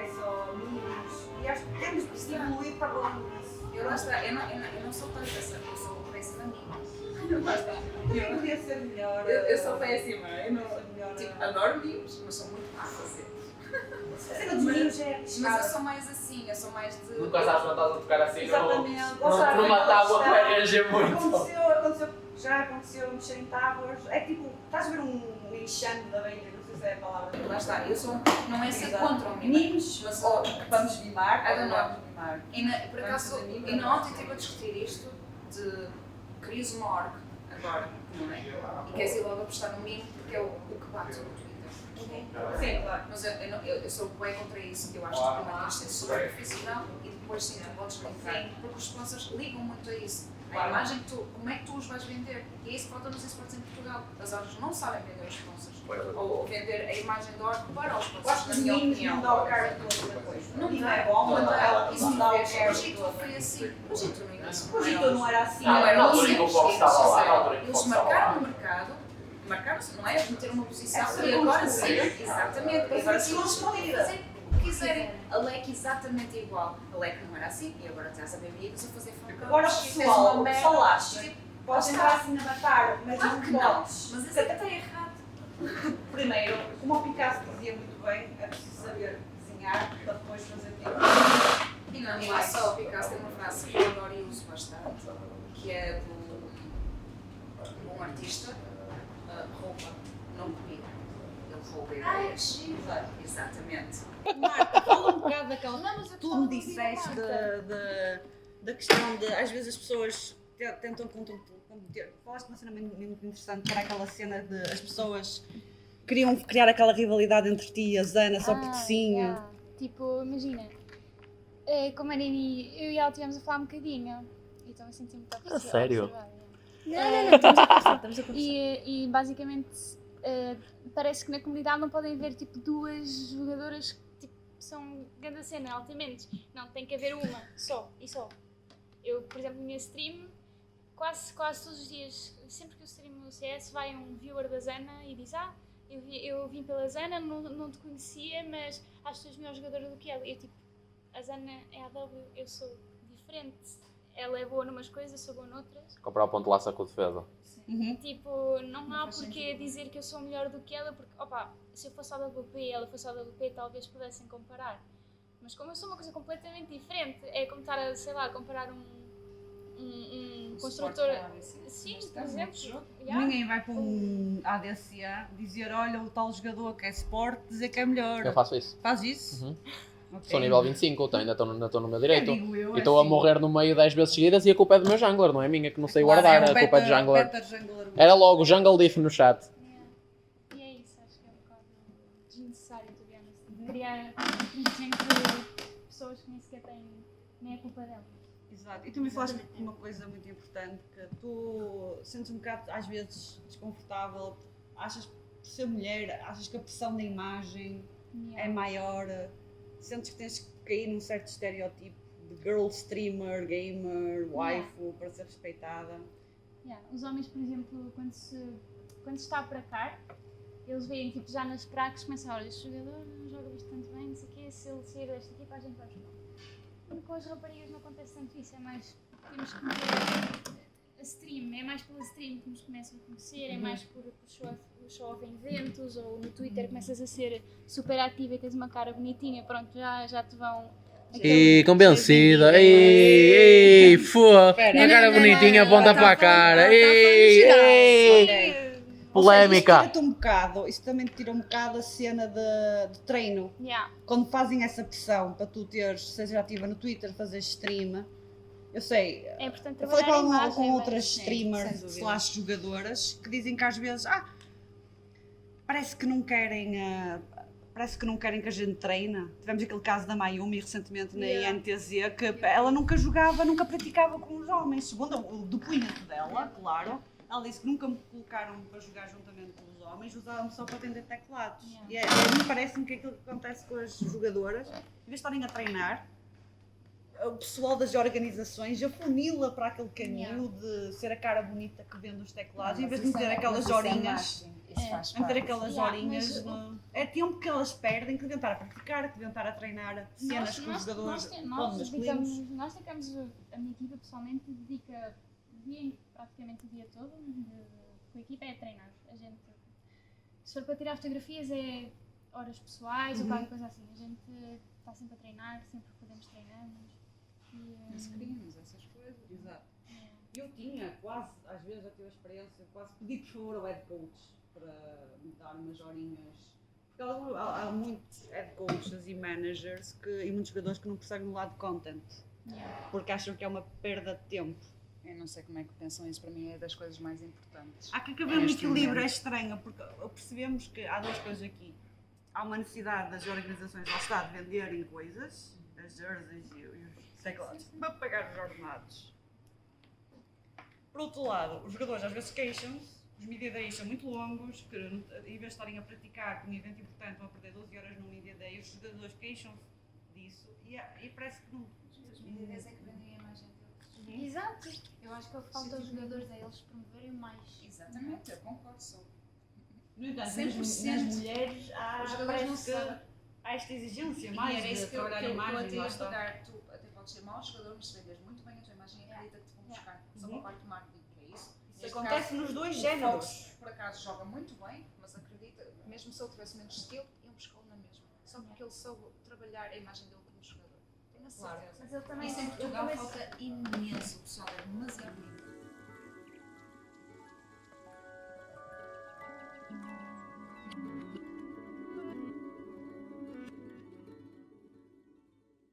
é só meninos. E acho que temos de evoluir para longe disso. Eu não sou tanto essa, eu sou péssima amiga. Eu podia ser melhor. Eu sou péssima, eu não, melhor. tipo, adoro meninos, mas sou muito má a fazer. A cena dos meninos é arriscada. Mas eu sou mais assim, eu sou mais de... Nunca sabes quando estás a tocar assim Exatamente. numa tábua que vai reagir muito. Já aconteceu mexer em tábuas. É tipo, estás a ver um enxame da abelha, não sei se é a palavra. Lá está, eu sou, não é ser Exato. contra o menino, Meninos, mas ou vamos mimar, I don't ou know. vamos mimar. Por acaso, e na ontem estive a discutir isto de crias uma org agora, não é? E queres ir logo apostar no mínimo porque é o que bate no Twitter. Sim, claro. Mas eu sou bem contra isso, eu acho que primeiro tens de ser super profissional e depois sim, tu podes brincar, porque os sponsors ligam muito a isso. A imagem que tu, como é que tu os vais vender? E é isso que falta nos esportes em Portugal. As orgs não sabem vender os sponsors. Ou vender a imagem da org para os Eu acho sponsors, que na os minha meninos opinião. não dão o cara todo depois. Não Não dá, é bom, não dá. isso não dá o O cara Egito todo. foi assim. O Egito no início. O Egito não era assim. Não, era na assim. altura em que o Fox estava lá, na altura em que o Eles Fox estava marcaram lá. o mercado, marcaram-se, não é? Meter uma posição É ser e agora construído. sim. Exatamente. É Agora ser sim eles podem construída. fazer o que quiserem. A LEC exatamente igual. A LEC não era assim e agora estás a ver miúdos a fazer fancasts. Agora o pessoal, o pessoal acha. Tipo, Podes entrar assim na matar, mas claro não que não. podes. Mas isso até está errado. Primeiro, como o Picasso dizia muito bem, é preciso saber desenhar para depois fazer pintura. E não é só o Picasso, tem uma frase que eu adoro e uso bastante, que é do bom artista, rouba, não copia. Ele rouba ideias. Exatamente. Marta, fala um bocado daquela. Não, mas eu Tu falo me do disseste Marta. da questão de às vezes as pessoas tentam competir. Falaste de uma cena muito interessante, que era aquela cena de as pessoas queriam criar aquela rivalidade entre ti e a Zana só porque sim. Yeah. Tipo, imagina, como a Nini, eu e ela estivemos a falar um bocadinho, então eu senti muito A sério? Não, estamos a conversar. E basicamente parece que na comunidade não podem haver tipo duas jogadoras que tipo, são grande cena, altamente. Não, tem que haver uma, só, e só. Eu, por exemplo, na minha stream, quase todos os dias, sempre que eu streamo o CS, vai um viewer da Zana e diz eu vim pela Zana, não te conhecia, mas acho que tu és melhor jogadora do que ela. Eu tipo, a Zana é AW, eu sou diferente. Ela é boa numas coisas, eu sou boa noutras. Comprar o ponto laça com defesa. Uhum. Tipo, não há porquê dizer que eu sou melhor do que ela, porque, opa, se eu fosse AWP e ela fosse AWP, talvez pudessem comparar. Mas como eu sou uma coisa completamente diferente, é como estar a, sei lá, comparar um construtor... Sim, por exemplo. Yeah. Ninguém vai para um ADCA dizer, olha, o tal jogador que é Sport, dizer que é melhor. Eu faço isso. Faz isso? Uhum. Okay. Sou nível 25, ainda estou no meu direito. Digo eu, E estou a assim. morrer no meio 10 vezes seguidas e a culpa é do meu jungler, não é minha, que não sei guardar, a culpa é do jungler. jungler. Era logo jungle diff no chat. Yeah. E é isso, acho que é um bocado desnecessário, to be honest. Criar conflitos entre pessoas que nem sequer têm nem a culpa delas. Exato. E tu me falaste de uma coisa muito importante, que tu sentes um bocado, às vezes, desconfortável, achas, por ser mulher, achas que a pressão da imagem é maior, sentes que tens que cair num certo estereótipo de girl streamer, gamer, waifu, para ser respeitada. Yeah. Os homens, por exemplo, quando se está para cá, eles veem tipo, já nas praxes, começam a olhar, este jogador não joga bastante bem, não sei o quê, se ele sair desta equipa a gente vai jogar. Com as raparigas não acontece tanto isso, é mais, temos que meter a stream, é mais pela stream que nos começam a conhecer, é mais por show em eventos, ou no Twitter começas a ser super ativa e tens uma cara bonitinha, pronto, já te vão... E convencida, ei, fua, a cara bonitinha aponta para a cara, polémica. Isso também te tira um bocado a cena de treino. Yeah. Quando fazem essa pressão para tu seres ativa no Twitter, fazer stream, eu sei, É importante eu falei trabalhar a imagem, com mas- outras sim, streamers sem dúvida. / jogadoras que dizem que às vezes parece que não querem que a gente treine. Tivemos aquele caso da Mayumi recentemente na INTZ, que ela nunca jogava, nunca praticava com os homens, segundo o depoimento dela, claro. Ela disse que nunca me colocaram para jogar juntamente com os homens, usavam-me só para atender teclados. E a mim parece-me que aquilo que acontece com as jogadoras, em vez de estarem a treinar, o pessoal das organizações afunila para aquele caminho de ser a cara bonita que vende os teclados, em vez de meter aquelas horinhas. Isso faz Vamos ter parte. aquelas Yeah, horinhas. mas É tempo que elas perdem que deviam estar a praticar, que deviam estar a treinar cenas que os jogadores nós masculinos. dedicamos, a minha equipa pessoalmente dedica praticamente o dia todo com a equipa é a treinar. A gente, se for para tirar fotografias é horas pessoais ou qualquer coisa assim. A gente está sempre a treinar, sempre que podemos treinamos. Screens, essas coisas. Exato. Eu tinha quase, às vezes já tive a experiência, quase pedi por favor ao head coach para me dar umas horinhas. Porque há muitos head coaches e managers e muitos jogadores que não percebem o lado de content. Porque acham que é uma perda de tempo. Eu não sei como é que pensam isso, para mim é das coisas mais importantes. Há que haver um equilíbrio, é estranho, porque percebemos que há duas coisas aqui. Há uma necessidade das organizações ao Estado venderem coisas, as jerseys e os teclados, para pagar os ordenados. Por outro lado, os jogadores às vezes queixam-se, os media days são muito longos, que em vez de estarem a praticar com um evento importante vão a perder 12 horas num media day, os jogadores queixam-se disso e parece que não... Os mídias é que vendem a imagem deles. Exato. Eu acho que o que falta aos jogadores é eles promoverem mais. Exatamente, eu concordo só. No entanto, 100%. nas mulheres há, Os jogadores não sabem. há esta exigência E mais era isso de que eu trabalhar a imagem. até lá ia está. explicar. Tu até podes ser mau jogador, mas se vendes muito bem a tua imagem, acredita que te vão buscar. Só uma parte do marketing para isso. Isso acontece nos dois géneros. Fox, por acaso, joga muito bem, mas acredita, mesmo se ele tivesse menos skill, iam buscá-lo na mesma. Só porque ele soube trabalhar a imagem dele como jogador. Tenho a certeza. Mas ele também, Isso em ele Portugal também falta imenso.